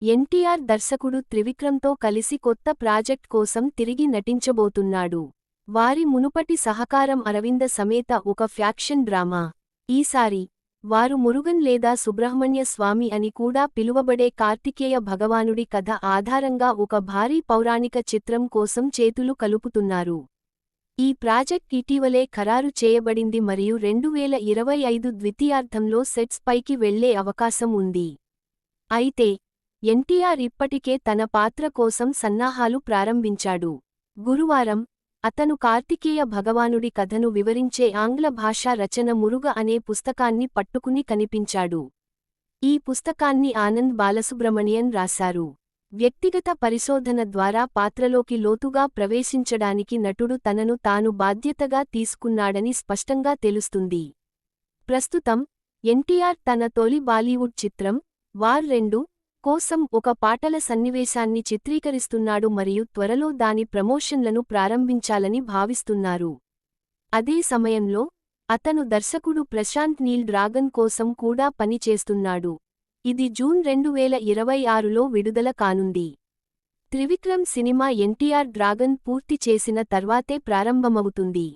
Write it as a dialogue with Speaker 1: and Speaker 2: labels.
Speaker 1: ఎన్టీఆర్ దర్శకుడు త్రివిక్రమ్తో కలిసి కొత్త ప్రాజెక్ట్ కోసం తిరిగి నటించబోతున్నాడు. వారి మునుపటి సహకారం అరవింద సమేత ఒక ఫ్యాక్షన్ డ్రామా. ఈసారి వారు మురుగన్ లేదా సుబ్రహ్మణ్య స్వామి అని కూడా పిలువబడే కార్తికేయ భగవానుడి కథ ఆధారంగా ఒక భారీ పౌరాణిక చిత్రం కోసం చేతులు కలుపుతున్నారు. ఈ ప్రాజెక్ట్ ఇటీవలే ఖరారు చేయబడింది మరియు 2025 ద్వితీయార్థంలో సెట్స్ పైకి వెళ్లే అవకాశం ఉంది. అయితే ఎన్టీఆర్ ఇప్పటికే తన పాత్ర కోసం సన్నాహాలు ప్రారంభించాడు. గురువారం అతను కార్తికేయ భగవానుడి కథను వివరించే ఆంగ్ల భాషా రచన మురుగ అనే పుస్తకాన్ని పట్టుకుని కనిపించాడు. ఈ పుస్తకాన్ని ఆనంద్ బాలసుబ్రమణియన్ రాశారు. వ్యక్తిగత పరిశోధన ద్వారా పాత్రలోకి లోతుగా ప్రవేశించడానికి నటుడు తనను తాను బాధ్యతగా తీసుకున్నాడని స్పష్టంగా తెలుస్తుంది. ప్రస్తుతం ఎన్టీఆర్ తన తొలి బాలీవుడ్ చిత్రం వార్ 2 కోసం ఒక పాటల సన్నివేశాన్ని చిత్రీకరిస్తున్నాడు మరియు త్వరలో దాని ప్రమోషన్లను ప్రారంభించాలని భావిస్తున్నారు. అదే సమయంలో అతను దర్శకుడు ప్రశాంత్ నీల్ డ్రాగన్ కోసం కూడా పని చేస్తున్నాడు. ఇది జూన్ 2026లో విడుదల కానుంది. త్రివిక్రమ్ సినిమా ఎన్టీఆర్ డ్రాగన్ పూర్తి చేసిన తర్వాతే ప్రారంభమవుతుంది.